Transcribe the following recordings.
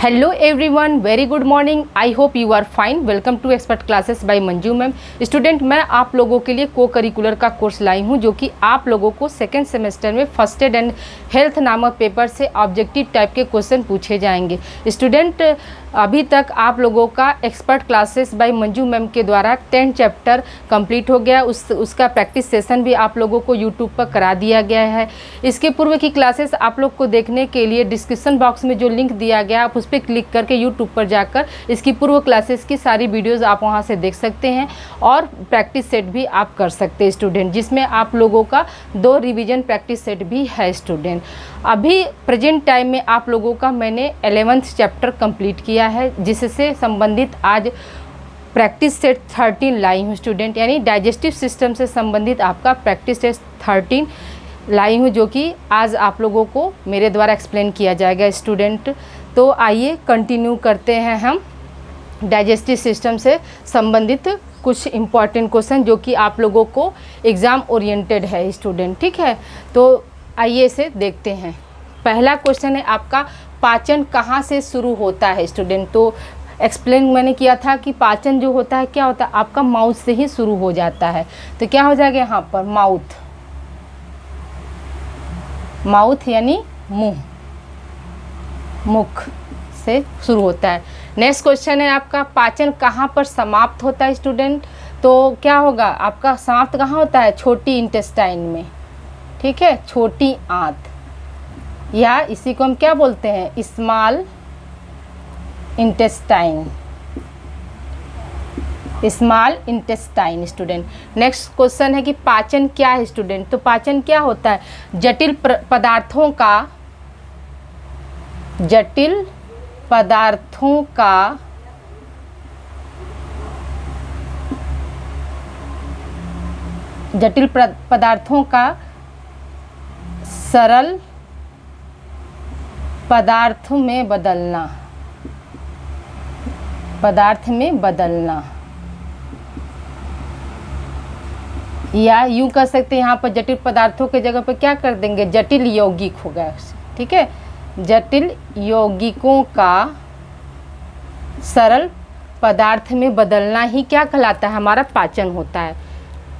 Hello everyone, very good morning. I hope you are fine. Welcome to expert classes by Manju ma'am. Student, मैं आप लोगों के लिए को करिकुलर का कोर्स लाई हूं जो कि आप लोगों को सेकेंड सेमेस्टर में फर्स्ट एड एंड हेल्थ नामक पेपर से ऑब्जेक्टिव टाइप के क्वेश्चन पूछे जाएंगे। स्टूडेंट, अभी तक आप लोगों का expert classes by Manju ma'am के द्वारा 10 चैप्टर कंप्लीट हो गया। उसका प्रैक्टिस सेशन भी आप लोगों को यूट्यूब पर करा दिया गया है। इसके पूर्व की क्लासेस आप लोग को देखने के लिए डिस्क्रिप्शन बॉक्स में जो लिंक दिया गया आप उस पर क्लिक करके यूट्यूब पर जाकर इसकी पूर्व क्लासेस की सारी वीडियोज़ आप वहां से देख सकते हैं और प्रैक्टिस सेट भी आप कर सकते हैं स्टूडेंट, जिसमें आप लोगों का 2 रिवीजन प्रैक्टिस सेट भी है स्टूडेंट। अभी प्रेजेंट टाइम में आप लोगों का मैंने 11th चैप्टर कंप्लीट किया है, जिससे संबंधित आज प्रैक्टिस सेट 13 लाई हूँ स्टूडेंट, यानी डाइजेस्टिव सिस्टम से संबंधित आपका प्रैक्टिस सेट 13 लाई हूँ जो कि आज आप लोगों को मेरे द्वारा एक्सप्लेन किया जाएगा स्टूडेंट। तो आइए कंटिन्यू करते हैं हम डाइजेस्टिव सिस्टम से संबंधित कुछ इम्पॉर्टेंट क्वेश्चन जो कि आप लोगों को एग्ज़ाम ओरिएंटेड है स्टूडेंट, ठीक है। तो आइए इसे देखते हैं। पहला क्वेश्चन है आपका, पाचन कहाँ से शुरू होता है स्टूडेंट। तो एक्सप्लेन मैंने किया था कि पाचन जो होता है क्या होता है, आपका माउथ से ही शुरू हो जाता है। तो क्या हो जाएगा यहाँ पर, माउथ, माउथ यानी मुंह, मुख से शुरू होता है। नेक्स्ट क्वेश्चन है आपका, पाचन कहाँ पर समाप्त होता है स्टूडेंट। तो क्या होगा, आपका समाप्त कहाँ होता है, छोटी इंटेस्टाइन में, ठीक है, छोटी आंत, या इसी को हम क्या बोलते हैं, small intestine, small intestine student. Next question है कि पाचन क्या है स्टूडेंट। तो पाचन क्या होता है, जटिल पदार्थों का, जटिल पदार्थों का जटिल पदार्थों का सरल पदार्थ में बदलना, पदार्थ में बदलना, या यूं कह सकते हैं यहाँ पर जटिल पदार्थों के जगह पर क्या कर देंगे, जटिल यौगिक होगा, ठीक है। जटिल यौगिकों का सरल पदार्थ में बदलना ही क्या कहलाता है, हमारा पाचन होता है।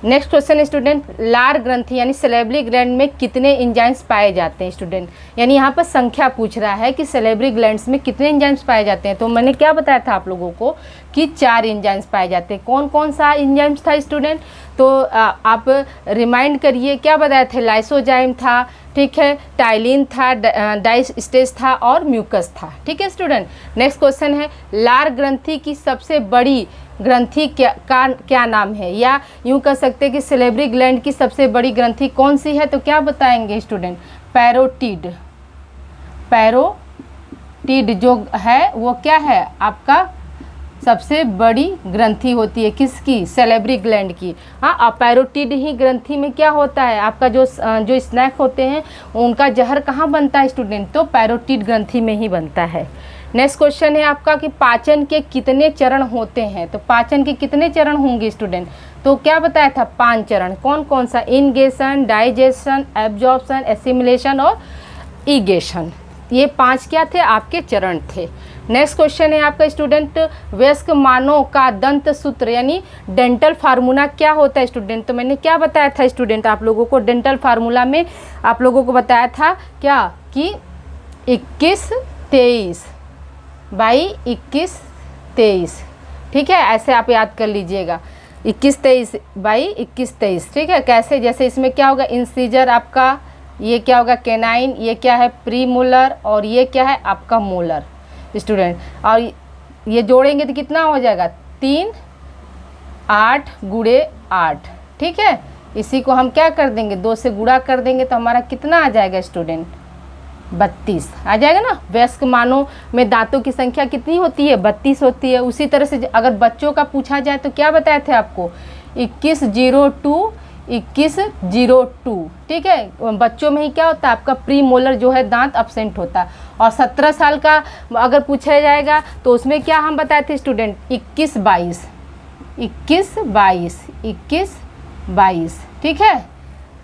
नेक्स्ट क्वेश्चन स्टूडेंट, लार ग्रंथि यानी सैलिवरी ग्लैंड में कितने एंजाइम्स पाए जाते हैं स्टूडेंट। यानी यहाँ पर संख्या पूछ रहा है कि सैलिवरी ग्लैंड्स में कितने एंजाइम्स पाए जाते हैं। तो मैंने क्या बताया था आप लोगों को कि 4 एंजाइम्स पाए जाते हैं। कौन कौन सा एंजाइम्स था स्टूडेंट, तो आप रिमाइंड करिए, क्या बताए थे, लाइसोजाइम था, ठीक है, टाइलिन था, डाइस्टेज था और म्यूकस था, ठीक है स्टूडेंट। नेक्स्ट क्वेश्चन है, लार ग्रंथि की सबसे बड़ी ग्रंथि क्या नाम है, या यूं कह सकते हैं कि सैलिवरी ग्लैंड की सबसे बड़ी ग्रंथि कौन सी है। तो क्या बताएंगे स्टूडेंट, पैरोटिड। पैरोटिड जो है वो क्या है, आपका सबसे बड़ी ग्रंथि होती है, किसकी, सैलिवरी ग्लैंड की। हाँ, और पैरोटिड ही ग्रंथि में क्या होता है, आपका जो स्नैक होते हैं उनका जहर कहाँ बनता है स्टूडेंट, तो पैरोटिड ग्रंथि में ही बनता है। नेक्स्ट क्वेश्चन है आपका कि पाचन के कितने चरण होते हैं। तो पाचन के कितने चरण होंगे स्टूडेंट। तो क्या बताया था, 5 चरण। कौन कौन सा, इंगेशन, डाइजेशन, एब्जॉर्प्शन, एसिमिलेशन और इगेशन। ये 5 क्या थे, आपके चरण थे। नेक्स्ट क्वेश्चन है आपका स्टूडेंट, वयस्क मानव का दंत सूत्र यानी डेंटल फार्मूला क्या होता है स्टूडेंट। तो मैंने क्या बताया था स्टूडेंट आप लोगों को, डेंटल फार्मूला में आप लोगों को बताया था क्या कि 21-23 बाई 21-23, ठीक है, ऐसे आप याद कर लीजिएगा, 21-23 बाई 21-23, ठीक है। कैसे, जैसे इसमें क्या होगा, इंसीजर आपका, ये क्या होगा, कैनाइन, ये क्या है, प्री मोलर, और ये क्या है आपका मोलर स्टूडेंट। और ये जोड़ेंगे तो कितना हो जाएगा, 3, 8 गुणे 8, ठीक है। इसी को हम क्या कर देंगे, 2 से गुणा कर देंगे तो हमारा कितना आ जाएगा स्टूडेंट, 32 आ जाएगा ना। वयस्क मानव में दांतों की संख्या कितनी होती है, 32 होती है। उसी तरह से अगर बच्चों का पूछा जाए तो क्या बताए थे आपको, 2102, ठीक है। बच्चों में ही क्या होता है, आपका प्री मोलर जो है दांत अब्सेंट होता है। और 17 साल का अगर पूछा जाएगा तो उसमें क्या हम बताए थे स्टूडेंट, 21-22, ठीक है।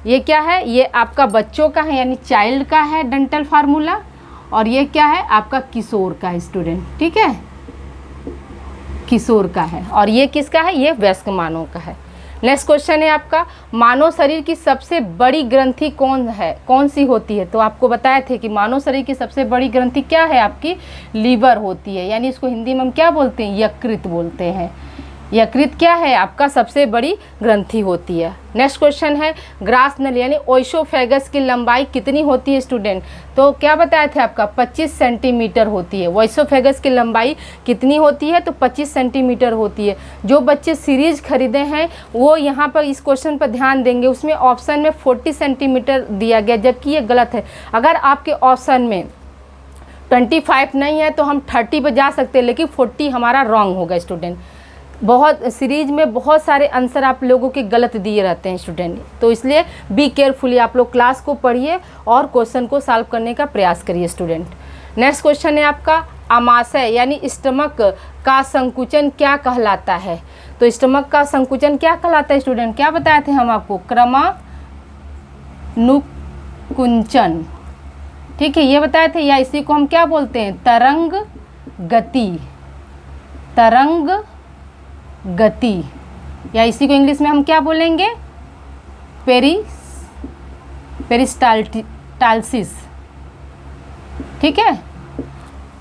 ये क्या है, ये आपका बच्चों का है यानी चाइल्ड का है डेंटल फार्मूला। और ये क्या है आपका किशोर का है स्टूडेंट, ठीक है, किशोर का है। और ये किसका है, ये वयस्क मानव का है। नेक्स्ट क्वेश्चन है आपका, मानव शरीर की सबसे बड़ी ग्रंथि कौन सी होती है। तो आपको बताए थे कि मानव शरीर की सबसे बड़ी ग्रंथि क्या है, आपकी लीवर होती है, यानी इसको हिंदी में हम क्या बोलते हैं, यकृत बोलते हैं। यकृत क्या है आपका सबसे बड़ी ग्रंथि होती है। नेक्स्ट क्वेश्चन है, ग्रास नली यानी ओइसोफेगस की लंबाई कितनी होती है स्टूडेंट। तो क्या बताया था आपका 25 सेंटीमीटर होती है। ओइसोफेगस की लंबाई कितनी होती है, तो 25 सेंटीमीटर होती है। जो बच्चे सीरीज खरीदे हैं वो यहाँ पर इस क्वेश्चन पर ध्यान देंगे, उसमें ऑप्शन में 40 सेंटीमीटर दिया गया, जबकि ये गलत है। अगर आपके ऑप्शन में 25 नहीं है तो हम 30 पर जा सकते हैं, लेकिन 40 हमारा रॉन्ग होगा स्टूडेंट। बहुत सीरीज में बहुत सारे आंसर आप लोगों के गलत दिए रहते हैं स्टूडेंट, तो इसलिए बी केयरफुली आप लोग क्लास को पढ़िए और क्वेश्चन को सॉल्व करने का प्रयास करिए स्टूडेंट। नेक्स्ट क्वेश्चन है आपका, आमाशय यानी स्टमक का संकुचन क्या कहलाता है। तो स्टमक का संकुचन क्या कहलाता है स्टूडेंट, क्या बताए थे हम आपको, क्रमानुकुंचन, ठीक है, ये बताए थे। या इसी को हम क्या बोलते हैं, तरंग गति, तरंग गति, या इसी को इंग्लिश में हम क्या बोलेंगे, पेरिस्टाल्सिस, ठीक है।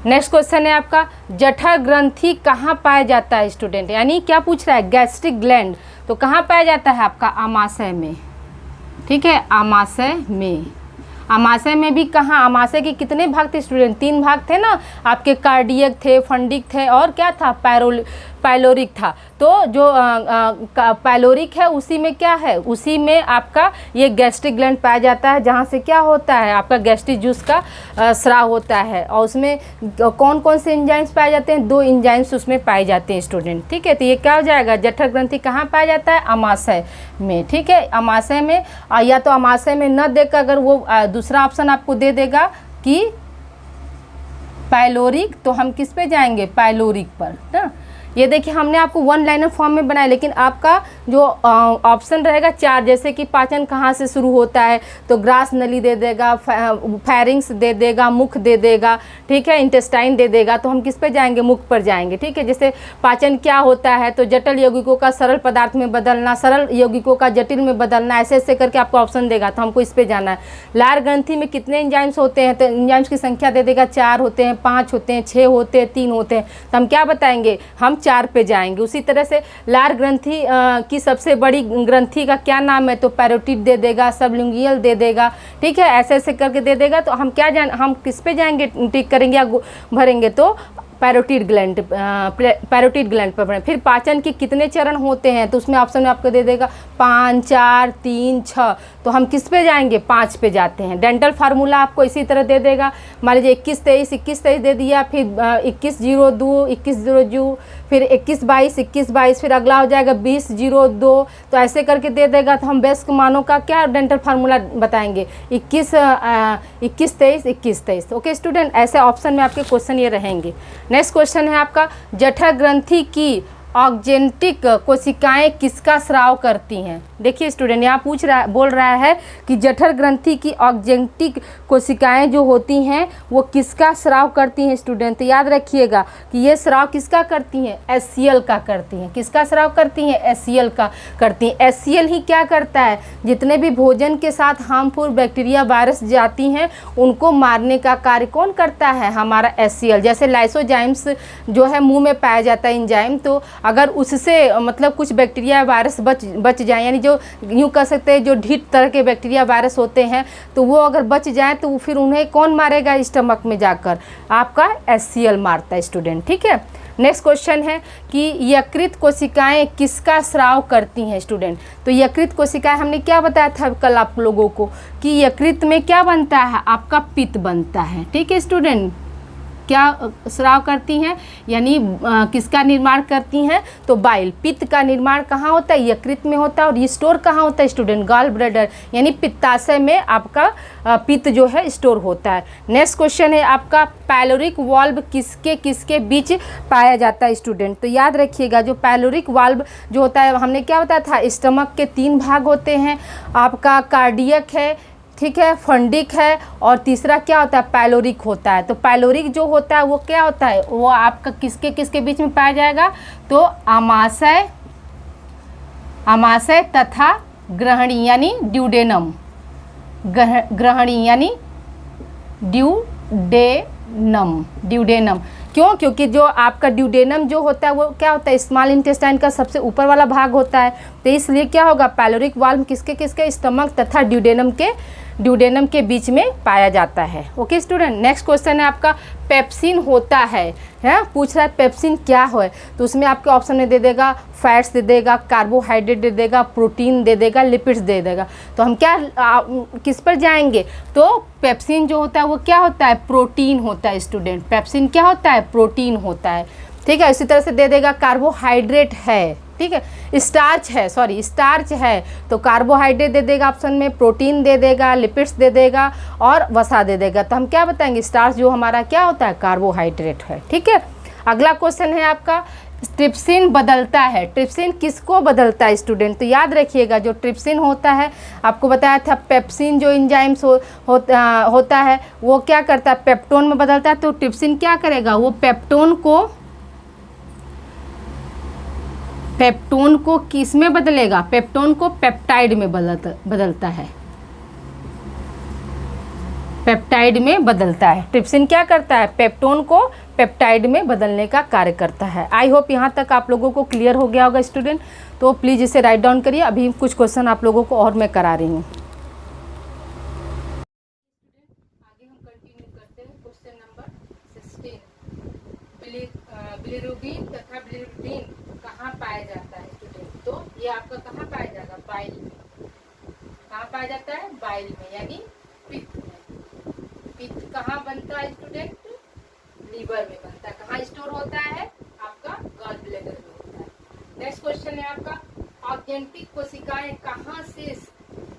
नेक्स्ट क्वेश्चन है आपका, जठर ग्रंथि कहाँ पाया जाता है स्टूडेंट, यानी क्या पूछ रहा है, गैस्ट्रिक ग्लैंड, तो कहाँ पाया जाता है आपका, आमाशय में, ठीक है, आमाशय में। आमाशय में भी कहाँ, आमाशय के कितने भाग थे स्टूडेंट, 3 भाग थे ना आपके, कार्डियक थे, फंडिक थे, और क्या था, पाइलोरिक था। तो जो पाइलोरिक है उसी में क्या है, उसी में आपका ये गैस्ट्रिक ग्लैंड पाया जाता है, जहाँ से क्या होता है आपका गैस्ट्रिक जूस का स्राव होता है। और उसमें कौन कौन से एंजाइम्स पाए जाते हैं, 2 एंजाइम्स उसमें पाए जाते हैं स्टूडेंट, ठीक है। तो ये क्या हो जाएगा, जठर ग्रंथि कहाँ पाया जाता है, आमाशय में, ठीक है, आमाशय में। या तो आमाशय में न देकर अगर वो दूसरा ऑप्शन आपको दे देगा कि पाइलोरिक, तो हम किस पे जाएंगे, पाइलोरिक पर ना। ये देखिए हमने आपको 1 लाइनर फॉर्म में बनाया, लेकिन आपका जो ऑप्शन रहेगा 4, जैसे कि पाचन कहाँ से शुरू होता है, तो ग्रास नली दे देगा, फैरिंग्स दे देगा, मुख दे देगा, ठीक है, इंटेस्टाइन दे देगा, तो हम किस पे जाएंगे, मुख पर जाएंगे, ठीक है। जैसे पाचन क्या होता है, तो जटिल यौगिकों का सरल पदार्थ में बदलना, सरल यौगिकों का जटिल में बदलना, ऐसे ऐसे करके आपको ऑप्शन देगा, तो हमको इस पे जाना है। लार ग्रंथि में कितने एंजाइम्स होते हैं, तो एंजाइम्स की संख्या दे देगा, 4 होते हैं, 5 होते हैं, 6 होते हैं, 3 होते हैं, तो हम क्या बताएंगे, हम 4 पे जाएंगे। उसी तरह से लार ग्रंथि की सबसे बड़ी ग्रंथि का क्या नाम है, तो पैरोटिड दे देगा, सबलिंगुअल दे देगा, ठीक है, ऐसे ऐसे करके दे देगा। तो हम क्या हम किस पे जाएंगे, टिक करेंगे या भरेंगे, तो पैरोटिड ग्लैंड पर बने। फिर पाचन के कितने चरण होते हैं, तो उसमें ऑप्शन में आपको दे देगा 5, 4, 3, 6, तो हम किस पे जाएंगे, 5 पे जाते हैं। डेंटल फार्मूला आपको इसी तरह दे देगा, मान लीजिए 21-23 दे दिया, फिर 21-02, 21-02, फिर 21-22, फिर अगला हो जाएगा 20-02, तो ऐसे करके दे देगा। तो हम वयस्क मानव का क्या डेंटल फार्मूला बताएंगे, 21-23। ओके स्टूडेंट, ऐसे ऑप्शन में आपके क्वेश्चन ये रहेंगे। नेक्स्ट क्वेश्चन है आपका, जठर ग्रंथि की ऑक्जेंटिक कोशिकाएं किसका स्राव करती हैं। देखिए स्टूडेंट यहाँ बोल रहा है कि जठर ग्रंथि की ऑक्जेंटिक कोशिकाएं जो होती हैं वो किसका स्राव करती हैं स्टूडेंट। तो याद रखिएगा कि ये स्राव किसका करती हैं, HCl का करती हैं। किसका स्राव करती हैं, HCl का करती हैं। HCl ही क्या करता है, जितने भी भोजन के साथ हार्मफुल बैक्टीरिया वायरस जाती हैं उनको मारने का कार्य कौन करता है, हमारा HCl। जैसे लाइसोजाइम्स जो है मुंह में पाया जाता है एंजाइम, तो अगर उससे मतलब कुछ बैक्टीरिया वायरस बच जाए, यानी जो यूँ कह सकते हैं जो ढीठ तरह के बैक्टीरिया वायरस होते हैं, तो वो अगर बच जाए तो फिर उन्हें कौन मारेगा, स्टमक में जाकर आपका HCl मारता है स्टूडेंट, ठीक है। नेक्स्ट क्वेश्चन है कि यकृत कोशिकाएं किसका स्राव करती हैं स्टूडेंट। तो यकृत कोशिकाएं हमने क्या बताया था कल आप लोगों को कि यकृत में क्या बनता है, आपका पित्त बनता है, ठीक है स्टूडेंट। क्या स्राव करती हैं, यानी किसका निर्माण करती हैं, तो बाइल, पित्त का निर्माण कहाँ होता है, यकृत में होता है। और ये स्टोर कहाँ होता है स्टूडेंट, गॉल ब्लैडर यानी पित्ताशय में आपका पित्त जो है स्टोर होता है। नेक्स्ट क्वेश्चन है आपका, पाइलोरिक वाल्व किसके किसके बीच पाया जाता है स्टूडेंट। तो याद रखिएगा जो पाइलोरिक वाल्व जो होता है, हमने क्या बताया था, स्टमक के 3 भाग होते हैं, आपका कार्डियक है, ठीक है, फंडिक है, और तीसरा क्या होता है, पाइलोरिक होता है। तो पाइलोरिक जो होता है वो क्या होता है, वो आपका किसके किसके बीच में पाया जाएगा, तो आमाशय, आमाशय तथा ग्रहणी यानी ड्यूडेनम, ग्रहणी यानी ड्यूडेनम, ड्यूडेनम। क्यों, क्योंकि जो आपका ड्यूडेनम जो होता है वो क्या होता है, स्मॉल इंटेस्टाइन का सबसे ऊपर वाला भाग होता है। तो इसलिए क्या होगा, पाइलोरिक वाल्व किसके किसके, स्टमक तथा ड्यूडेनम के बीच में पाया जाता है। ओके स्टूडेंट, नेक्स्ट क्वेश्चन है आपका, पेप्सिन होता है पूछ रहा है पेप्सिन क्या है। तो उसमें आपके ऑप्शन में दे देगा फैट्स दे देगा, कार्बोहाइड्रेट दे देगा, प्रोटीन दे देगा, लिपिड्स दे देगा। तो हम क्या किस पर जाएंगे, तो पेप्सिन जो होता है वो क्या होता है, प्रोटीन होता है स्टूडेंट। पेप्सिन क्या होता है, प्रोटीन होता है। ठीक है, इसी तरह से दे देगा कार्बोहाइड्रेट है, ठीक है, स्टार्च है, सॉरी स्टार्च है, तो कार्बोहाइड्रेट दे देगा ऑप्शन में, प्रोटीन दे देगा, लिपिड्स दे देगा और वसा दे देगा। तो हम क्या बताएंगे, स्टार्च जो हमारा क्या होता है, कार्बोहाइड्रेट है। ठीक है, अगला क्वेश्चन है आपका, ट्रिप्सिन बदलता है। ट्रिप्सिन किसको बदलता है स्टूडेंट, तो याद रखिएगा जो ट्रिप्सिन होता है, आपको बताया था पेप्सिन जो इंजाइम्स होता है वो क्या करता है, पेप्टोन में बदलता है। तो ट्रिप्सिन क्या करेगा, वो पेप्टोन को किस में बदलेगा, पेप्टोन को पेप्टाइड में बदलता है, पेप्टाइड में बदलता है। ट्रिप्सिन क्या करता है, पेप्टोन को पेप्टाइड में बदलने का कार्य करता है। आई होप यहाँ तक आप लोगों को क्लियर हो गया होगा स्टूडेंट। तो प्लीज़ इसे राइट डाउन करिए, अभी कुछ क्वेश्चन आप लोगों को और मैं करा रही हूँ। आगे हम कंटिन्यू करते हैं, क्वेश्चन नंबर 16, बिलिरुबिन तथा बिलिरुबिन कहाँ पाया जाता है स्टूडेंट, तो ये आपका कहाँ पाया जाएगा, बाइल में। कहाँ पाया जाता है, बाइल में यानी पित्त में। पित्त कहाँ बनता है स्टूडेंट, लीवर में बनता है। कहाँ स्टोर होता है, आपका गॉल ब्लैडर में होता है। नेक्स्ट क्वेश्चन है आपका, ऑर्गेनिक कोशिकाएं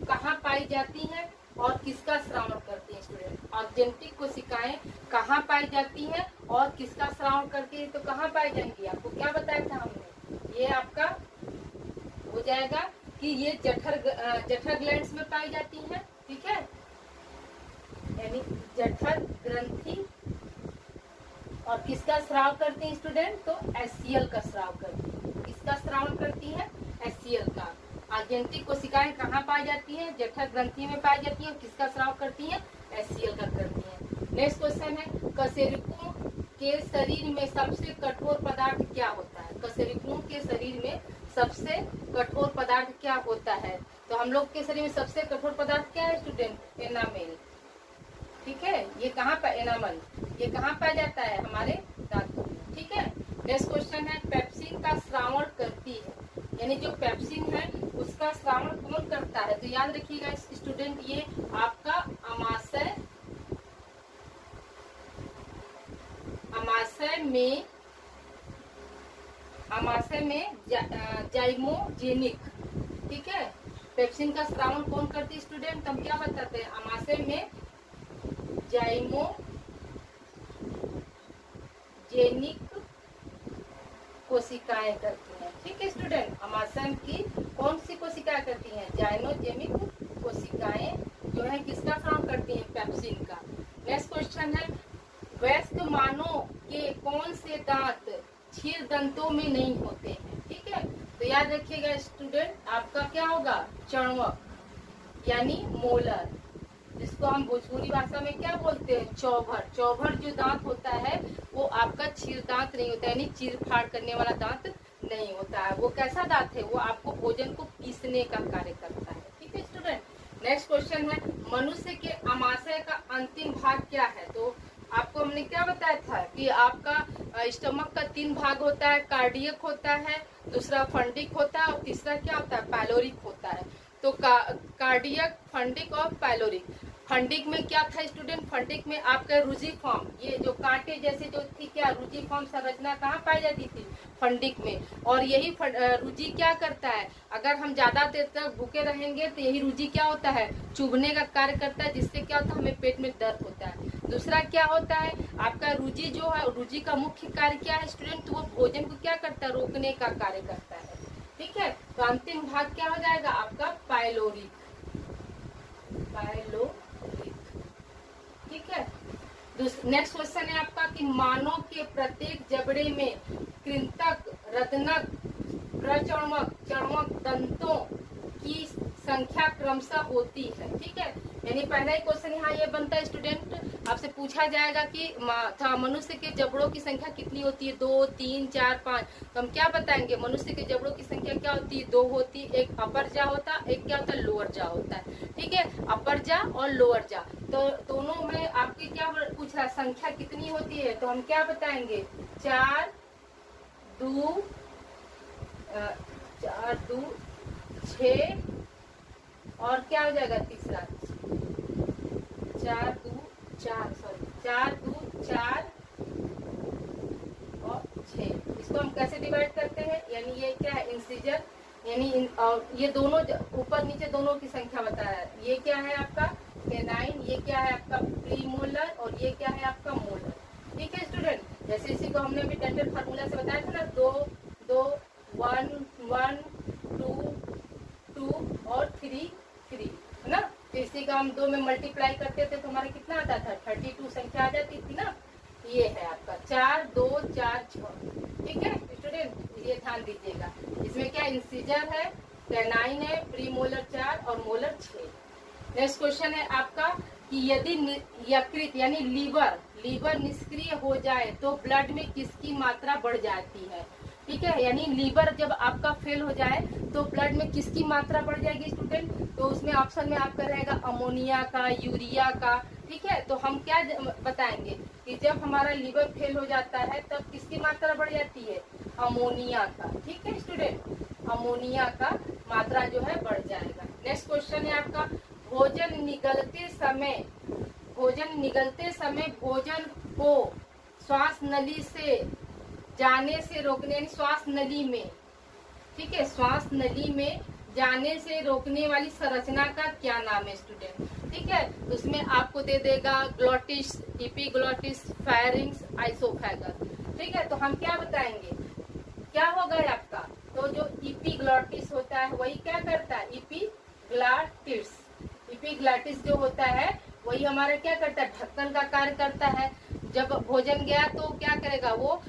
कहाँ पाई जाती हैं और किसका श्रावण करती हैं स्टूडेंट। ऑर्गेनिक कोशिकाएं कहाँ पाई जाती हैं और किसका श्रावण करती है, तो कहाँ पाई जाएंगी, आपको क्या बताया था हमने, ये आपका हो जाएगा कि ये जठर ग्लैंड्स में पाई जाती हैं। ठीक है, यानी जठर ग्रंथि, और किसका स्राव करती हैं स्टूडेंट, तो एचसीएल का स्राव करती है। किसका श्रावण करती है, एचसीएल का। आग्नेयिक कोशिकाएं कहाँ पाई जाती हैं, जठर ग्रंथि में पाई जाती है, और किसका स्राव करती हैं, एचसीएल का करती हैं। नेक्स्ट क्वेश्चन है, कशेरुकों के शरीर में सबसे कठोर पदार्थ क्या होता है। कशेरुकों के शरीर में सबसे कठोर पदार्थ क्या होता है, तो हम लोग के शरीर में सबसे कठोर पदार्थ क्या है स्टूडेंट, एनामेल। ठीक है, ये कहाँ पर एनामल, ये कहाँ पाया जाता है, हमारे दांतों में। ठीक है, नेक्स्ट क्वेश्चन है, पेप्सिन का श्रावण करती है, यानी जो पेप्सिन है उसका श्रावण कौन करता है, तो याद रखिएगा स्टूडेंट, ये आपका अमाशय में जाइमोजेनिक। ठीक है, पेप्सिन का श्रावण कौन करती है स्टूडेंट, हम क्या बताते हैं, अमाशय में जाइमोजेनिक कोशिकाएं करती हैं। ठीक है स्टूडेंट, अमाशय की कौन सी कोशिकाएं करती हैं, जाइमोजेनिक कोशिकाएं जो है किसका श्रावण करती हैं, पेप्सिन का। नेक्स्ट क्वेश्चन है, वयस्क मानव के कौन से दांत क्षीर दंतों में नहीं होते हैं। ठीक है, तो याद रखिएगा स्टूडेंट, आपका क्या होगा, चणवक यानी मोलर, जिसको हम भोजपुरी भाषा में क्या बोलते हैं, चौभर। चौभर जो दांत होता है वो आपका चीर दांत नहीं होता है, यानी चीर फाड़ करने वाला दांत नहीं होता है। वो कैसा दांत है, वो आपको भोजन को पीसने का कार्य करता है। ठीक है स्टूडेंट, नेक्स्ट क्वेश्चन है, मनुष्य के अमाशय का अंतिम भाग क्या है, तो आपको हमने क्या बताया था कि आपका स्टमक का 3 भाग होता है, कार्डियक होता है, दूसरा फंडिक होता है, और तीसरा क्या होता है, पाइलोरिक होता है। तो कार्डियक, फंडिक और पाइलोरिक। फंडिक में क्या था स्टूडेंट, फंडिक में आपका रूजिफॉर्म, ये जो कांटे जैसे जो थी क्या, रूजिफॉर्म संरचना कहाँ पाई जाती थी, फंडिक में। और यही रूजी क्या करता है, अगर हम ज्यादा देर तक भूखे रहेंगे तो यही रूजी क्या होता है, चुभने का कार्य करता है, जिससे क्या होता है, हमें पेट में दर्द होता है। दूसरा क्या होता है, आपका रूजी जो है, रूजी का मुख्य कार्य क्या है स्टूडेंट, तो वो भोजन को क्या करता है, रोकने का कार्य करता है। ठीक है, तो अंतिम भाग क्या हो जाएगा आपका, पाइलोरिक। पायलोलिथ। ठीक है। नेक्स्ट क्वेश्चन है आपका कि मानव के प्रत्येक जबड़े में कृंतक, रत्नक, प्रचर्मक, चर्मक दंतों की संख्या क्रमशः होती है। ठीक है, यानी पहला ही क्वेश्चन यहाँ ये बनता है स्टूडेंट, आपसे पूछा जाएगा कि मनुष्य के जबड़ों की संख्या कितनी होती है, 2, 3, 4, 5। तो हम क्या बताएंगे, मनुष्य के जबड़ों की संख्या क्या होती है, 2 होती है। एक अपर जा होता है, एक क्या होता है, लोअर जा होता है। ठीक है, अपर जा और लोअर जा, तो दोनों में आपकी क्या पूछ रहा है, संख्या कितनी होती है, तो हम क्या बताएंगे, 4, 2, 6 और क्या हो जाएगा तीसरा, 4, 2, 4 और 6। इसको हम कैसे डिवाइड करते हैं, यानी ये क्या है, इंसीजर, यानी ये दोनों ऊपर नीचे दोनों की संख्या बताया है। ये क्या है आपका कैनाइन, ये क्या है आपका प्रीमोलर और ये क्या है आपका मोलर। ठीक है स्टूडेंट, जैसे इसी को हमने अभी डेंटल फार्मूला से बताया था ना, 2, 2, 1, 1, 2, 2 और 3, 3, है ना। तो इसी का हम 2 में मल्टीप्लाई करते थे तो हमारा कितना आता था, 32 संख्या आ जाती थी ना। ये है आपका 4, 2, 4, 6। ठीक है स्टूडेंट, ये ध्यान दीजिएगा, इसमें क्या इंसीजर है, कैनाइन है, प्रीमोलर 4 और मोलर 6। नेक्स्ट क्वेश्चन है आपका कि यदि यकृत यानी लीवर निष्क्रिय हो जाए तो ब्लड में किसकी मात्रा बढ़ जाती है। ठीक है, यानी लीवर जब आपका फेल हो जाए तो ब्लड में किसकी मात्रा बढ़ जाएगी स्टूडेंट, तो उसमें ऑप्शन में आपका रहेगा अमोनिया का, यूरिया का। ठीक है, तो हम क्या बताएंगे कि जब हमारा लीवर फेल हो जाता है तब किसकी मात्रा बढ़ जाती है, अमोनिया का। ठीक है स्टूडेंट, अमोनिया का मात्रा जो है बढ़ जाएगा। नेक्स्ट क्वेश्चन है आपका भोजन निगलते समय भोजन को श्वास नली से जाने से रोकने, यानी श्वास नली में, ठीक है, श्वास नली में जाने से रोकने वाली संरचना का क्या नाम है स्टूडेंट। ठीक है, उसमें आपको दे देगा ग्लॉटिस, एपिग्लॉटिस, फायरिंग्स, आइसोफेगस। ठीक है, तो हम क्या बताएंगे, क्या होगा आपका, तो जो एपिग्लॉटिस होता है वही क्या करता है, एपिग्लॉटिस जो होता है वही हमारा क्या करता है, ढक्कन का कार्य करता है। जब भोजन गया तो क्या करेगा, वो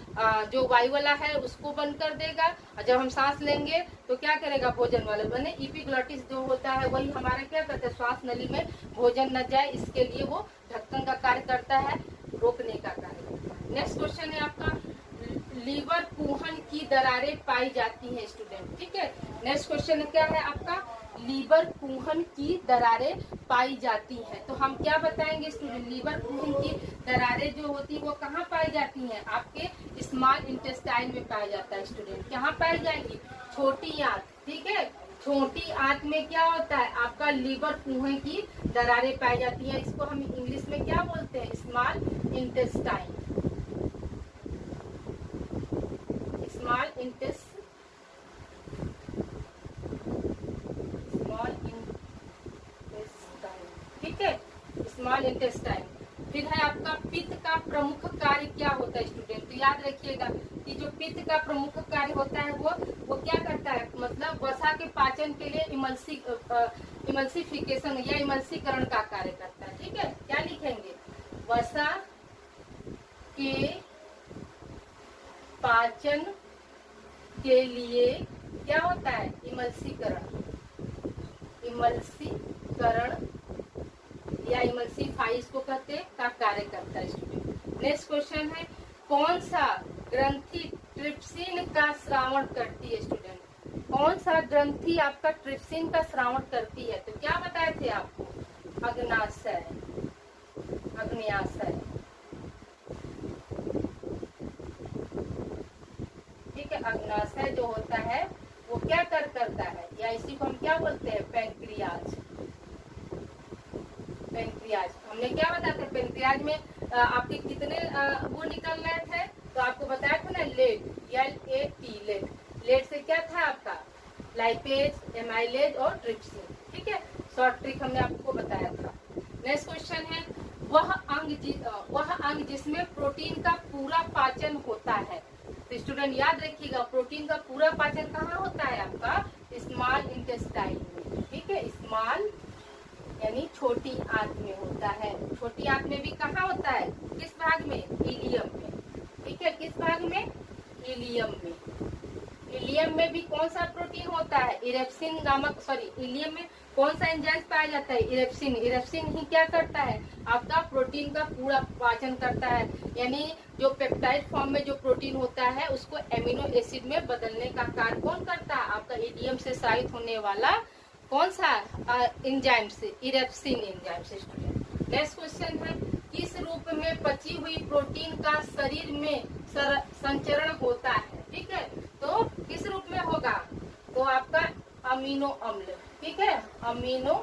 जो वायु वाला है उसको बंद कर देगा, और जब हम सांस लेंगे तो क्या करेगा, भोजन वाला बने। एपिग्लॉटिस जो होता है वही हमारा क्या करता है, श्वास नली में भोजन न जाए इसके लिए वो ढक्कन का कार्य करता है, रोकने का कार्य करता है। नेक्स्ट क्वेश्चन है आपका लीवर कुहन की दरारें पाई जाती हैं स्टूडेंट। ठीक है, नेक्स्ट क्वेश्चन क्या है आपका, लीवर कुहन की दरारें पाई जाती हैं। तो हम क्या बताएंगे स्टूडेंट, लीवर कुहन की दरारें जो होती है वो कहाँ पाई जाती हैं, आपके स्मॉल इंटेस्टाइन में पाया जाता है स्टूडेंट। कहाँ पाई जाएगी, छोटी आंत। ठीक है, छोटी आंत में क्या होता है आपका लीवर कुहन की दरारें पाई जाती हैं। इसको हम इंग्लिश में क्या बोलते हैं, स्मॉल इंटेस्टाइन, स्मॉल इंटेस्टाइन। ठीक है, स्मॉल इंटेस्टाइन। फिर है आपका पित्त का प्रमुख कार्य क्या होता है स्टूडेंट, तो याद रखिएगा कि जो पित्त का प्रमुख कार्य होता है वो क्या करता है, मतलब वसा के पाचन के लिए इमल्सिफिकेशन या इमल्सीकरण का कार्य करता है। ठीक है, क्या लिखेंगे, वसा के पाचन के लिए क्या होता है, इमल्सीकरण या इमल्सीफाई इसको कहते हैं, का कार्य करता है स्टूडेंट। नेक्स्ट क्वेश्चन है कौन सा ग्रंथि ट्रिप्सिन का श्रावण करती है स्टूडेंट, कौन सा ग्रंथि आपका ट्रिप्सिन का श्रावण करती है, तो क्या बताए थे आपको, अग्नाशय, ठीक है, अग्नाशय जो होता है वो क्या करता है, या इसी को हम क्या बोलते हैं, पैंक्रियाज। हमने क्या बताया था, पैंक्रियाज में आपके कितने वो निकल रहे थे, तो आपको बताया था ना, लेट, LAT, लेट से क्या था आपका, लाइपेज, एमाइलेज और ट्रिप्सिन। ठीक है, शॉर्ट ट्रिक हमने आपको बताया था। नेक्स्ट क्वेश्चन है वह अंग जिसमें प्रोटीन का पूरा पाचन होता है। तो स्टूडेंट याद रखिएगा, प्रोटीन का पूरा पाचन कहाँ होता है आपका, स्मॉल इंटेस्टाइन में। ठीक है, स्मॉल यानी छोटी आंत में होता है। छोटी आंत में भी कहाँ होता है, किस भाग में, इलियम में। ठीक है, किस भाग में, इलियम में। इलियम में भी कौन सा प्रोटीन होता है, इरेप्सिन नामक, इलियम में कौन सा एंजाइम पाया जाता है, इरेप्सिन। इरेप्सिन ही क्या करता है, आपका प्रोटीन का पूरा पाचन करता है, यानी जो पेप्टाइड फॉर्म में जो प्रोटीन होता है उसको एमिनो एसिड में बदलने का कार्य कौन करता है, आपका इलियम से स्रावित होने वाला कौन सा एंजाइम से, इरेप्सिन एंजाइम से। स्टूडेंट नेक्स्ट क्वेश्चन है, किस रूप में पची हुई प्रोटीन का शरीर में संचरण होता है। ठीक है, तो किस रूप में होगा, तो आपका अमीनो अम्ल। ठीक है, अमीनो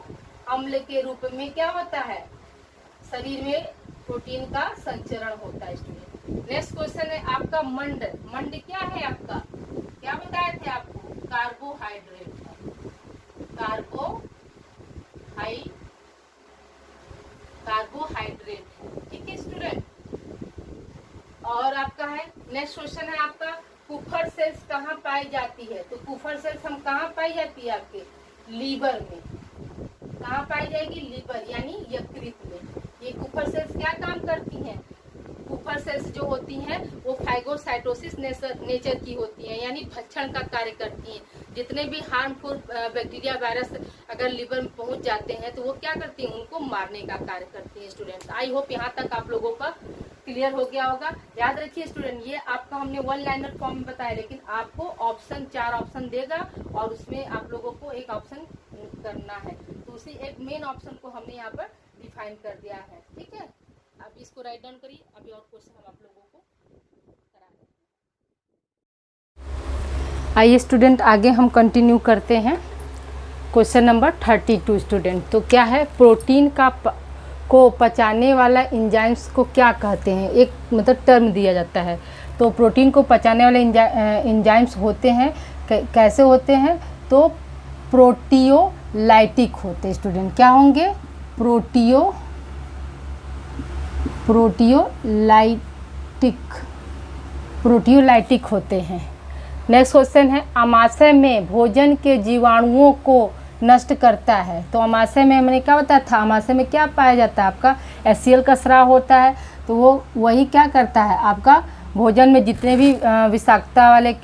अम्ल के रूप में क्या होता है, शरीर में प्रोटीन का संचरण होता है। स्टूडेंट नेक्स्ट क्वेश्चन है आपका मंड। मंड क्या है आपका, क्या बताए थे आपको, कार्बोहाइड्रेट। कार्बोहाइड्रेट। ठीक है स्टूडेंट, और आपका है नेक्स्ट क्वेश्चन है आपका, कुफर सेल्स कहाँ पाई जाती है, तो कुफर सेल्स हम कहाँ पाई जाती है, आपके लीवर में। कहाँ पाई जाएगी, लीवर यानी यकृत में। ये कुफर सेल्स क्या काम करती हैं, कुफर सेल्स जो होती हैं वो फाइगोसाइटोसिस नेचर की होती हैं, यानी भक्षण का कार्य करती हैं। जितने भी हार्मफुल बैक्टीरिया वायरस अगर लिवर में पहुंच जाते हैं तो वो क्या करती हैं, उनको मारने का कार्य करती हैं। स्टूडेंट्स आई होप यहाँ तक आप लोगों का क्लियर हो गया होगा। याद रखिए स्टूडेंट, ये आपका हमने वन लाइनर फॉर्म में बताया, लेकिन आपको ऑप्शन 4 ऑप्शन देगा और उसमें आप लोगों को एक ऑप्शन करना है, तो उसी एक मेन ऑप्शन को हमने यहाँ पर डिफाइन कर दिया है। ठीक है, आप इसको राइट डाउन करिए। अभी और क्वेश्चन हम आप लोगों को करा। आइए स्टूडेंट, आगे हम कंटिन्यू करते हैं। क्वेश्चन नंबर 32 स्टूडेंट, तो क्या है, प्रोटीन को पचाने वाला एंजाइम्स को क्या कहते हैं, एक मतलब टर्म दिया जाता है। तो प्रोटीन को पचाने वाले एंजाइम्स होते हैं, कैसे होते हैं, तो प्रोटियोलाइटिक होते हैं। स्टूडेंट क्या होंगे, प्रोटियोलाइटिक होते हैं। नेक्स्ट क्वेश्चन है, आमाशय में भोजन के जीवाणुओं को नष्ट करता है। तो आमाशय में हमने क्या बताया था, आमाशय में क्या पाया जाता है, आपका HCl का स्राव होता है, तो वो वही क्या करता है, आपका भोजन में जितने भी विषाक्तता वाले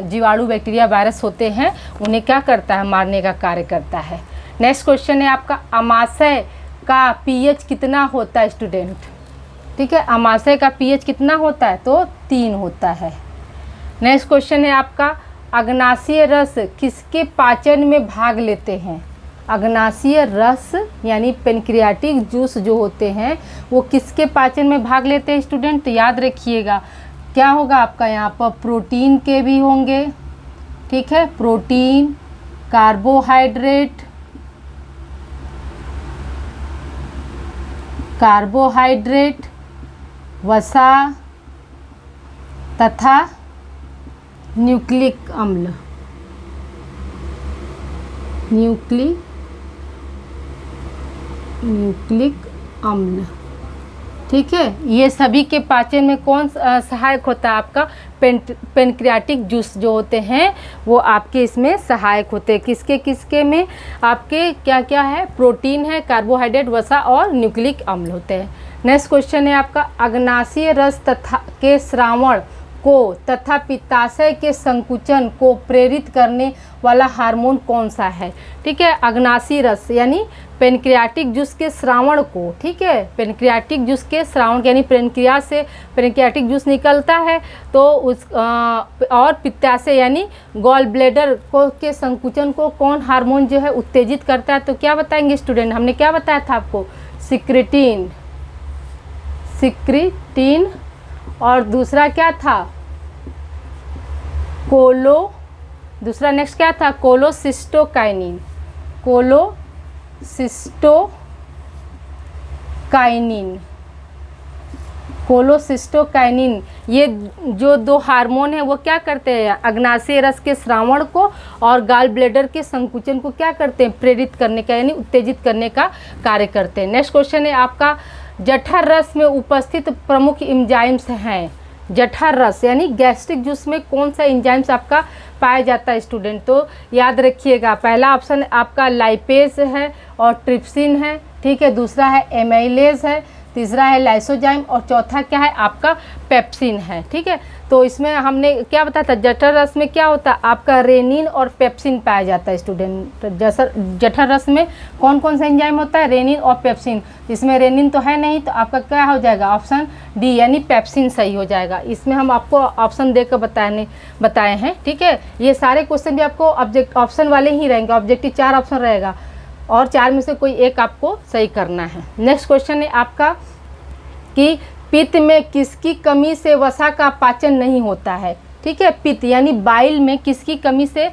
जीवाणु बैक्टीरिया वायरस होते हैं उन्हें क्या करता है, मारने का कार्य करता है। नेक्स्ट क्वेश्चन है आपका, आमाशय का pH कितना होता है स्टूडेंट। ठीक है, आमाशय का pH कितना होता है, तो 3 होता है। नेक्स्ट क्वेश्चन है आपका, अग्नाशय रस किसके पाचन में भाग लेते हैं। अग्नाशय रस यानी पेनक्रियाटिक जूस जो होते हैं वो किसके पाचन में भाग लेते हैं स्टूडेंट, तो याद रखिएगा क्या होगा आपका यहाँ पर, प्रोटीन के भी होंगे। ठीक है, प्रोटीन, कार्बोहाइड्रेट, वसा तथा न्यूक्लिक अम्ल। ठीक है, ये सभी के पाचन में कौन सहायक होता है, आपका पेनक्रियाटिक जूस जो होते हैं वो आपके इसमें सहायक होते हैं। किसके किसके में, आपके क्या क्या है, प्रोटीन है, कार्बोहाइड्रेट, वसा और न्यूक्लिक अम्ल होते हैं। नेक्स्ट क्वेश्चन है आपका, अग्नाशय रस के श्रावण को तथा पित्ताशय के संकुचन को प्रेरित करने वाला हार्मोन कौन सा है। ठीक है, अग्नाशय रस यानी पेनक्रियाटिक जूस के श्रावण को। ठीक है, पेनक्रियाटिक जूस के श्रावण यानी पेनक्रिया से पेनक्रियाटिक जूस निकलता है, तो उस और पित्ताशय यानी गॉल ब्लैडर को के संकुचन को कौन हार्मोन जो है उत्तेजित करता है, तो क्या बताएंगे स्टूडेंट, हमने क्या बताया था आपको, सिक्रिटीन। और दूसरा क्या था, दूसरा नेक्स्ट क्या था, कोलोसिस्टोकाइनिन। ये जो 2 हार्मोन है वो क्या करते हैं, अग्नाशय रस के श्रावण को और गॉल ब्लैडर के संकुचन को क्या करते हैं, प्रेरित करने का यानी उत्तेजित करने का कार्य करते हैं। नेक्स्ट क्वेश्चन है आपका, जठर रस में उपस्थित प्रमुख एंजाइम्स हैं। जठर रस यानी गैस्ट्रिक जूस में कौन सा एंजाइम्स आपका पाया जाता है स्टूडेंट। तो याद रखिएगा, पहला ऑप्शन आपका लाइपेज है और ट्रिप्सिन है, ठीक है, दूसरा है एमाइलेज है, तीसरा है लाइसोजाइम और चौथा क्या है आपका पेप्सिन है, ठीक है। तो इसमें हमने क्या बताया था, जठर रस में क्या होता है आपका रेनिन और पेप्सिन पाया जाता है स्टूडेंट। जठर रस में कौन कौन सा एंजाइम होता है, रेनिन और पेप्सिन। इसमें रेनिन तो है नहीं, तो आपका क्या हो जाएगा, ऑप्शन डी यानी पेप्सिन सही हो जाएगा। इसमें हम आपको ऑप्शन देकर बताए हैं, ठीक है। ये सारे क्वेश्चन भी आपको ऑप्शन वाले ही रहेंगे, ऑब्जेक्टिव 4 ऑप्शन रहेगा और 4 में से कोई एक आपको सही करना है। नेक्स्ट क्वेश्चन है आपका कि पित्त में किसकी कमी से वसा का पाचन नहीं होता है, ठीक है। पित्त यानी बाइल में किसकी कमी से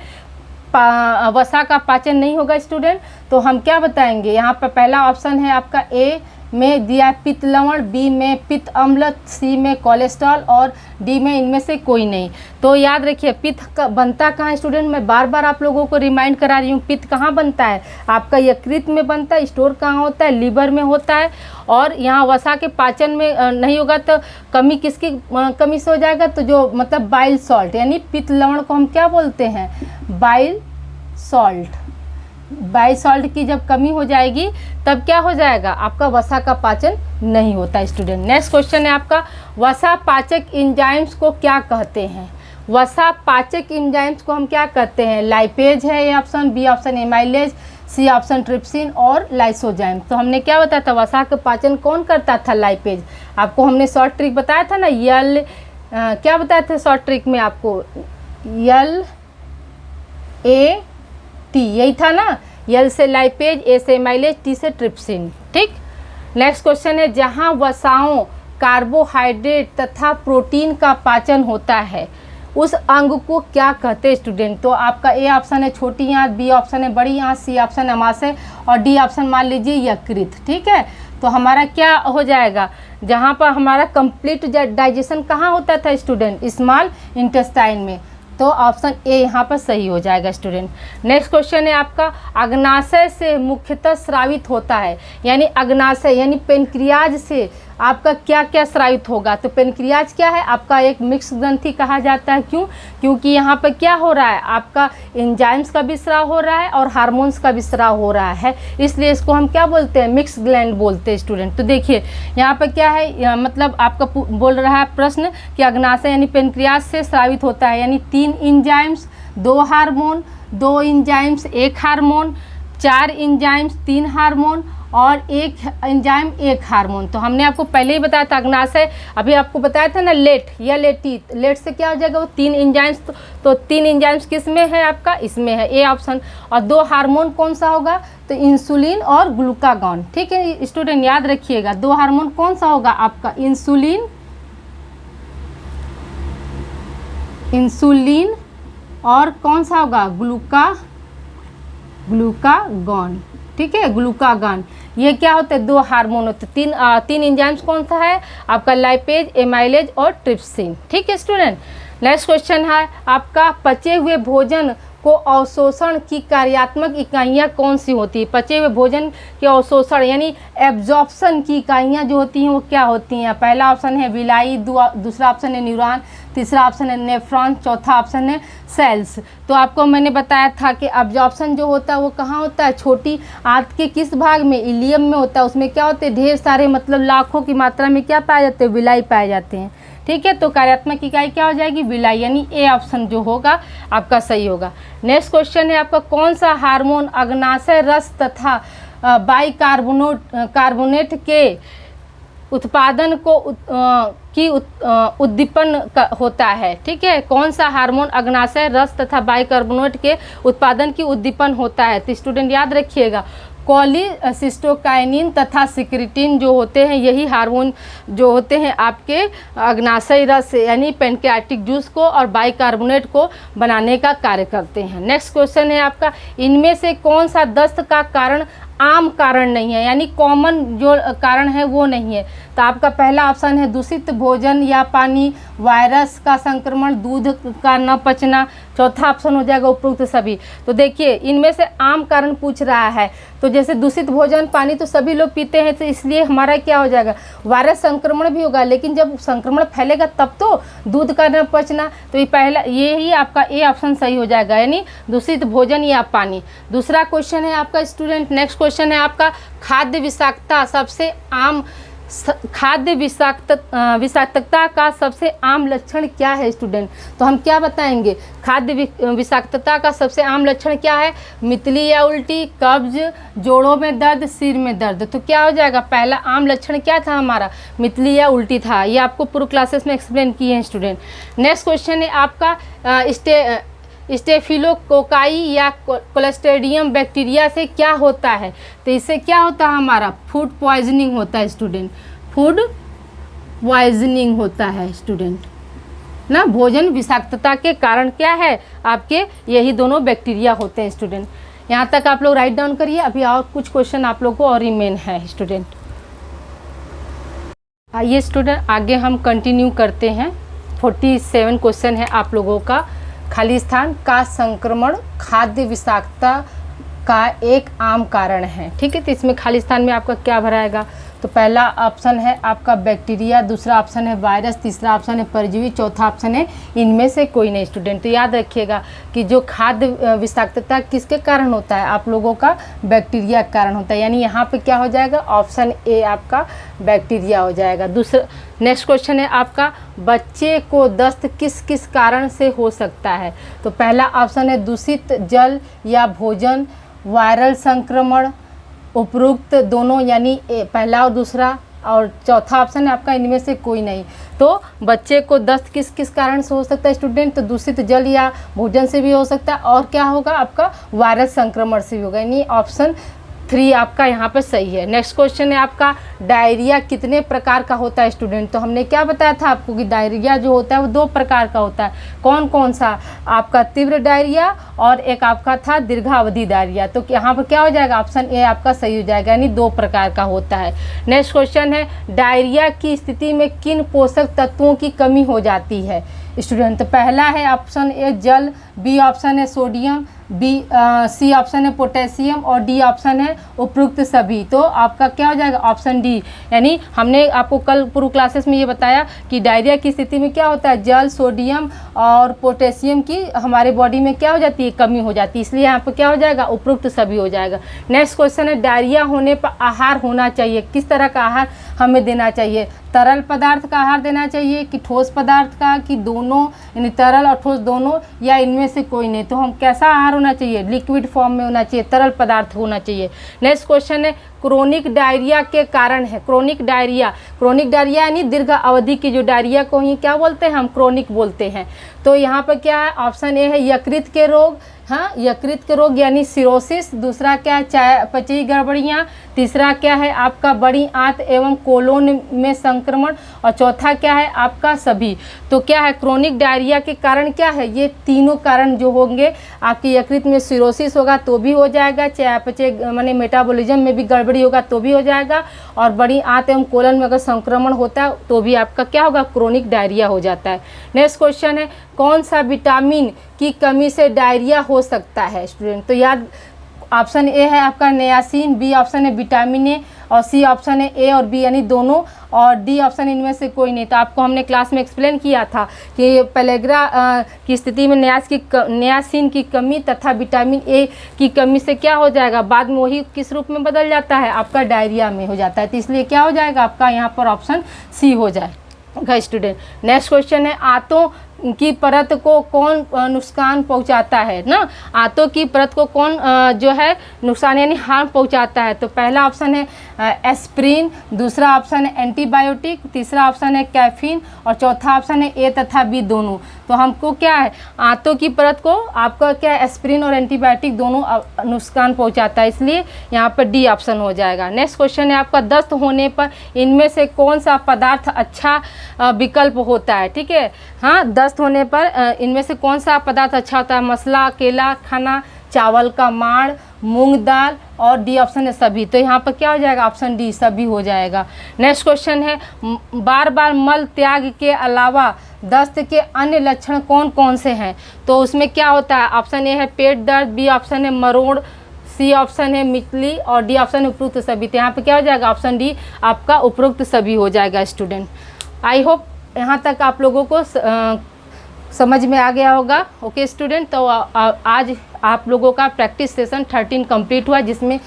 वसा का पाचन नहीं होगा स्टूडेंट। तो हम क्या बताएंगे, यहाँ पर पहला ऑप्शन है आपका ए में दिया पित्त लवण, बी में पित्त अम्ल, सी में कोलेस्ट्रॉल और डी में इनमें से कोई नहीं। तो याद रखिए पित्त बनता कहाँ है स्टूडेंट, मैं बार बार आप लोगों को रिमाइंड करा रही हूँ, पित्त कहाँ बनता है आपका यकृत में बनता है, स्टोर कहाँ होता है, लीवर में होता है। और यहाँ वसा के पाचन में नहीं होगा तो कमी किसकी कमी से हो जाएगा, तो जो मतलब बाइल सॉल्ट यानी पित्त लवण को हम क्या बोलते हैं, बाइल सॉल्ट। बाइल सॉल्ट की जब कमी हो जाएगी तब क्या हो जाएगा आपका वसा का पाचन नहीं होता स्टूडेंट। नेक्स्ट क्वेश्चन है आपका वसा पाचक एंजाइम्स को क्या कहते हैं। वसा पाचक एंजाइम्स को हम क्या कहते हैं, लाइपेज है A option, B option amylase, C option trypsin और लाइसोजाइम। तो हमने क्या बताया था, वसा का पाचन कौन करता था, लाइपेज। आपको हमने शॉर्ट ट्रिक बताया था ना, यल क्या बताया था शॉर्ट ट्रिक में आपको, यल ए टी, यही था ना, यल से लाइपेज, ए से एमाइलेज, टी से ट्रिप्सिन, ठीक। नेक्स्ट क्वेश्चन है जहां वसाओं, कार्बोहाइड्रेट तथा प्रोटीन का पाचन होता है उस अंग को क्या कहते हैं स्टूडेंट। तो आपका ए ऑप्शन है छोटी आंत, बी ऑप्शन है बड़ी आंत, सी ऑप्शन अमाशय और डी ऑप्शन मान लीजिए यकृत, ठीक है। तो हमारा क्या हो जाएगा, जहाँ पर हमारा कंप्लीट डाइजेशन कहाँ होता था स्टूडेंट, स्मॉल इंटेस्टाइन में। तो ऑप्शन ए यहाँ पर सही हो जाएगा स्टूडेंट। नेक्स्ट क्वेश्चन है आपका अग्नाशय से मुख्यतः स्रावित होता है, यानी अग्नाशय यानी पेनक्रियाज से आपका क्या क्या स्रावित होगा। तो पेनक्रियाज क्या है आपका एक मिक्स ग्रंथि कहा जाता है, क्यों, क्योंकि यहाँ पर क्या हो रहा है आपका एंजाइम्स का भी स्राव हो रहा है और हार्मोन्स का भी स्राव हो रहा है, इसलिए इसको हम क्या बोलते हैं, मिक्स ग्लैंड बोलते हैं स्टूडेंट। तो देखिए यहाँ पर क्या है, मतलब आपका बोल रहा है प्रश्न कि अग्नाशय यानी पेनक्रियाज से स्रावित होता है, यानी 3 enzymes 2 hormone, 2 enzymes 1 hormone, 4 enzymes 3 hormone और 1 एंजाइम 1 हार्मोन। तो हमने आपको पहले ही बताया था अग्नाशय, अभी आपको बताया था ना लेट या लेटी, लेट से क्या हो जाएगा वो 3 एंजाइम्स। तो 3 एंजाइम्स किस में है आपका, इसमें है ए ऑप्शन। और 2 हार्मोन कौन सा होगा, तो इंसुलिन और ग्लूकागॉन, ठीक है स्टूडेंट याद रखिएगा। 2 हार्मोन कौन सा होगा आपका, इंसुलिन और कौन सा होगा, ग्लूकागॉन, ठीक है, ग्लूकागॉन। ये क्या होते हैं, 2 हार्मोन होते हैं। 3 एंजाइम्स कौन सा है आपका, लाइपेज, एमाइलेज और ट्रिप्सिन, ठीक है स्टूडेंट। नेक्स्ट क्वेश्चन है आपका पचे हुए भोजन को अवशोषण की कार्यात्मक इकाइयाँ कौन सी होती है। पचे हुए भोजन के अवशोषण यानी एब्जॉर्प्शन की इकाइयाँ जो होती हैं वो क्या होती हैं। पहला ऑप्शन है विलाई, दूसरा ऑप्शन है न्यूरॉन, तीसरा ऑप्शन है नेफ्रॉन, चौथा ऑप्शन है सेल्स। तो आपको मैंने बताया था कि एब्जॉर्प्शन जो होता है वो कहाँ होता है, छोटी आंत के किस भाग में, इलियम में होता है। उसमें क्या होते हैं, ढेर सारे मतलब लाखों की मात्रा में क्या पाए जाते हैं, विलाई पाए जाते हैं, ठीक है। तो कार्यात्मक इकाई क्या हो जाएगी, विलाई, यानी ए ऑप्शन जो होगा आपका सही होगा। नेक्स्ट क्वेश्चन है आपका कौन सा हार्मोन अग्नाशय रस तथा बाइकार्बोनेट के उत्पादन को उद्दीपन होता है, ठीक है। कौन सा हार्मोन अग्नाशय रस तथा बाइकार्बोनेट के उत्पादन की उद्दीपन होता है। तो स्टूडेंट याद रखिएगा कोलिसिस्टोकाइनिन तथा सिक्रिटिन जो होते हैं, यही हार्मोन जो होते हैं आपके अग्नाशय रस यानी पैनक्रियाटिक जूस को और बाइकार्बोनेट को बनाने का कार्य करते हैं। नेक्स्ट क्वेश्चन है आपका इनमें से कौन सा दस्त का कारण आम कारण नहीं है, यानी कॉमन जो कारण है वो नहीं है। तो आपका पहला ऑप्शन है दूषित भोजन या पानी, वायरस का संक्रमण, दूध का न पचना। चौथा ऑप्शन हो जाएगा उपरोक्त सभी। तो देखिए इनमें से आम कारण पूछ रहा है, तो जैसे दूषित भोजन पानी तो सभी लोग पीते हैं, तो इसलिए हमारा क्या हो जाएगा, वायरस संक्रमण भी होगा, लेकिन जब संक्रमण फैलेगा तब तो दूध का न पचना। तो ये पहला, ये ही आपका ए ऑप्शन सही हो जाएगा, यानी दूषित भोजन या पानी। दूसरा क्वेश्चन है आपका स्टूडेंट, नेक्स्ट क्वेश्चन है आपका खाद्य विषाक्तता सबसे आम खाद्य विषाक्तता का सबसे आम लक्षण क्या है स्टूडेंट। तो हम क्या बताएंगे, खाद्य विषाक्तता का सबसे आम लक्षण क्या है, मितली या उल्टी, कब्ज, जोड़ों में दर्द, सिर में दर्द। तो क्या हो जाएगा, पहला आम लक्षण क्या था हमारा, मितली या उल्टी था। ये आपको पूर्व क्लासेस में एक्सप्लेन किए हैं स्टूडेंट। नेक्स्ट क्वेश्चन है आपका स्टेफिलोकोकाई या क्लोस्ट्रीडियम बैक्टीरिया से क्या होता है। तो इससे क्या होता है हमारा, फूड पॉइजनिंग होता है स्टूडेंट, फूड पॉइजनिंग होता है स्टूडेंट ना। भोजन विषाक्तता के कारण क्या है आपके, यही दोनों बैक्टीरिया होते हैं स्टूडेंट। यहाँ तक आप लोग राइट डाउन करिए, अभी और कुछ क्वेश्चन आप लोग को और रिमेन है स्टूडेंट। आइए स्टूडेंट आगे हम कंटिन्यू करते हैं। 47 क्वेश्चन है आप लोगों का। खाली स्थान का संक्रमण खाद्य विषाक्तता का एक आम कारण है, ठीक है। तो इसमें खाली स्थान में आपका क्या भराएगा, तो पहला ऑप्शन है आपका बैक्टीरिया, दूसरा ऑप्शन है वायरस, तीसरा ऑप्शन है परजीवी, चौथा ऑप्शन है इनमें से कोई नहीं स्टूडेंट। तो याद रखिएगा कि जो खाद्य विषाक्तता किसके कारण होता है, आप लोगों का बैक्टीरिया के कारण होता है, यानी यहाँ पे क्या हो जाएगा, ऑप्शन ए आपका बैक्टीरिया हो जाएगा। दूसरा नेक्स्ट क्वेश्चन है आपका, बच्चे को दस्त किस किस कारण से हो सकता है। तो पहला ऑप्शन है दूषित जल या भोजन, वायरल संक्रमण, उपरोक्त दोनों यानी पहला और दूसरा, और चौथा ऑप्शन है आपका इनमें से कोई नहीं। तो बच्चे को दस्त किस किस कारण से हो सकता है स्टूडेंट, तो दूषित जल या भोजन से भी हो सकता है, और क्या होगा आपका वायरस संक्रमण से भी होगा, यानी ऑप्शन 3 आपका यहाँ पर सही है। नेक्स्ट क्वेश्चन है आपका, डायरिया कितने प्रकार का होता है स्टूडेंट। तो हमने क्या बताया था आपको कि डायरिया जो होता है वो 2 प्रकार का होता है। कौन कौन सा, आपका तीव्र डायरिया और एक आपका था दीर्घावधि डायरिया। तो यहाँ पर क्या हो जाएगा, ऑप्शन ए आपका सही हो जाएगा, यानी 2 प्रकार का होता है। नेक्स्ट क्वेश्चन है, डायरिया की स्थिति में किन पोषक तत्वों की कमी हो जाती है स्टूडेंट। तो पहला है ऑप्शन ए जल, बी ऑप्शन है सोडियम, सी ऑप्शन है पोटेशियम, और डी ऑप्शन है उपरोक्त सभी। तो आपका क्या हो जाएगा, ऑप्शन डी। यानी हमने आपको कल पूर्व क्लासेस में ये बताया कि डायरिया की स्थिति में क्या होता है, जल, सोडियम और पोटेशियम की हमारे बॉडी में क्या हो जाती है, कमी हो जाती है, इसलिए यहाँ पर क्या हो जाएगा, उपरोक्त सभी हो जाएगा। नेक्स्ट क्वेश्चन है, डायरिया होने पर आहार होना चाहिए, किस तरह का आहार हमें देना चाहिए, तरल पदार्थ का आहार देना चाहिए कि ठोस पदार्थ का, कि दोनों, यानी तरल और ठोस दोनों, या इनमें से कोई नहीं। तो हम कैसा आहार होना चाहिए, लिक्विड फॉर्म में होना चाहिए, तरल पदार्थ होना चाहिए। नेक्स्ट क्वेश्चन है, क्रोनिक डायरिया के कारण है, क्रोनिक डायरिया यानी दीर्घ अवधि की जो डायरिया को ही क्या बोलते हैं, हम क्रोनिक बोलते हैं। तो यहाँ पर क्या है, ऑप्शन ए है यकृत के रोग, हाँ यकृत के रोग यानी सिरोसिस, दूसरा क्या है चयापचयी गड़बड़ियाँ, तीसरा क्या है आपका बड़ी आंत एवं कोलोन में संक्रमण, और चौथा क्या है आपका सभी। तो क्या है, क्रोनिक डायरिया के कारण क्या है, ये तीनों कारण जो होंगे, आपकी यकृत में सिरोसिस होगा तो भी हो जाएगा, चयापचय माने मेटाबॉलिज्म में भी गड़बड़ी होगा तो भी हो जाएगा, और बड़ी आंत एवं कोलन में अगर संक्रमण होता है तो भी आपका क्या होगा, क्रोनिक डायरिया हो जाता है। नेक्स्ट क्वेश्चन है, कौन सा विटामिन की कमी से डायरिया हो सकता है स्टूडेंट। तो याद ऑप्शन ए है आपका नियासिन, बी ऑप्शन है विटामिन ए, और सी ऑप्शन है ए और बी यानी दोनों, और डी ऑप्शन इनमें से कोई नहीं। तो आपको हमने क्लास में एक्सप्लेन किया था कि पेलेग्रा की स्थिति में नियासिन की कमी तथा विटामिन ए की कमी से क्या हो जाएगा, बाद में वही किस रूप में बदल जाता है, आपका डायरिया में हो जाता है। तो इसलिए क्या हो जाएगा आपका यहाँ पर ऑप्शन सी हो जाएगा स्टूडेंट। नेक्स्ट क्वेश्चन है, आंतों की परत को कौन नुकसान पहुंचाता है ना, आंतों की परत को कौन जो है नुकसान यानी हार्म पहुंचाता है। तो पहला ऑप्शन है एस्प्रिन, दूसरा ऑप्शन है एंटीबायोटिक, तीसरा ऑप्शन है कैफीन, और चौथा ऑप्शन है ए तथा बी दोनों। तो हमको क्या है, आंतों की परत को आपका क्या है, एस्प्रिन और एंटीबायोटिक दोनों नुकसान पहुंचाता है, इसलिए यहाँ पर डी ऑप्शन हो जाएगा। नेक्स्ट क्वेश्चन है आपका, दस्त होने पर इनमें से कौन सा पदार्थ अच्छा विकल्प होता है, ठीक है। हाँ, दस्त होने पर इनमें से कौन सा पदार्थ अच्छा होता है, मसला, केला खाना, चावल का माड़, मूंग दाल, और डी ऑप्शन है सभी, तो यहाँ पर क्या हो जाएगा, ऑप्शन डी सभी हो जाएगा। नेक्स्ट क्वेश्चन है, बार बार मल त्याग के अलावा दस्त के अन्य लक्षण कौन कौन से हैं? तो उसमें क्या होता है, ऑप्शन ए है पेट दर्द, बी ऑप्शन है मरोड़, सी ऑप्शन है मिचली और डी ऑप्शन है उपरोक्त सभी। तो यहाँ पे क्या हो जाएगा, ऑप्शन डी आपका उपरोक्त सभी हो जाएगा स्टूडेंट। आई होप यहाँ तक आप लोगों को समझ में आ गया होगा। ओके स्टूडेंट, तो आज आप लोगों का प्रैक्टिस सेशन 13 कंप्लीट हुआ, जिसमें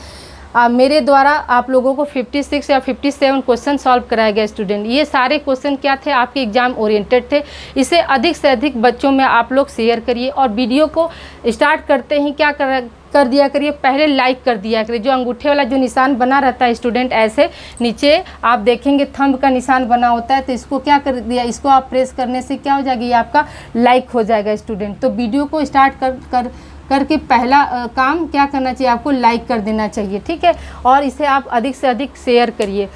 मेरे द्वारा आप लोगों को 56 या 57 क्वेश्चन सॉल्व कराए गए स्टूडेंट। ये सारे क्वेश्चन क्या थे, आपके एग्जाम ओरिएंटेड थे। इसे अधिक से अधिक बच्चों में आप लोग शेयर करिए और वीडियो को स्टार्ट करते ही क्या कर दिया करिए, पहले लाइक कर दिया करिए। जो अंगूठे वाला जो निशान बना रहता है स्टूडेंट, ऐसे नीचे आप देखेंगे थंब का निशान बना होता है, तो इसको क्या कर दिया, इसको आप प्रेस करने से क्या हो जाएगी, ये आपका लाइक हो जाएगा स्टूडेंट। तो वीडियो को स्टार्ट करके पहला काम क्या करना चाहिए, आपको लाइक कर देना चाहिए, ठीक है। और इसे आप अधिक से अधिक शेयर करिए।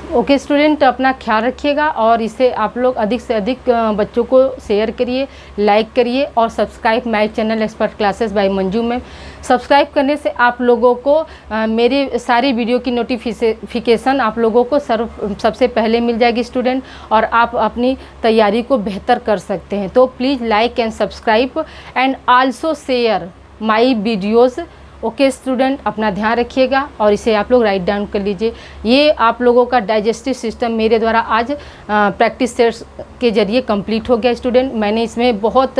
ओके स्टूडेंट, अपना ख्याल रखिएगा और इसे आप लोग अधिक से अधिक बच्चों को शेयर करिए, लाइक करिए और subscribe my channel expert classes by Manju ma'am. Subscribe करने से आप लोगों को मेरी सारी वीडियो की नोटिफिकेशन आप लोगों को सबसे पहले मिल जाएगी स्टूडेंट, और आप अपनी तैयारी को बेहतर कर सकते हैं। तो please like and subscribe and also share my videos. Okay student, अपना ध्यान रखिएगा और इसे आप लोग राइट डाउन कर लीजिए। ये आप लोगों का डाइजेस्टिव सिस्टम मेरे द्वारा आज प्रैक्टिस सेट्स के जरिए कंप्लीट हो गया स्टूडेंट। मैंने इसमें बहुत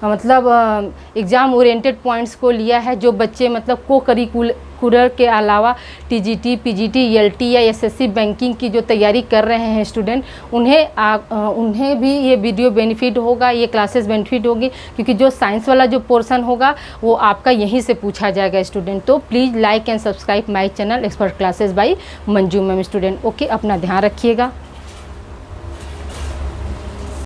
मतलब एग्ज़ाम ओरिएंटेड पॉइंट्स को लिया है, जो बच्चे मतलब को करिकुलर के अलावा टीजीटी, पीजीटी, एलटी या एसएससी बैंकिंग की जो तैयारी कर रहे हैं स्टूडेंट, उन्हें भी ये वीडियो बेनिफिट होगा, ये क्लासेस बेनिफिट होगी, क्योंकि जो साइंस वाला जो पोर्शन होगा वो आपका यहीं से पूछा जाएगा स्टूडेंट। तो please like and subscribe my channel expert classes by Manju ma'am student. Okay, अपना ध्यान रखिएगा।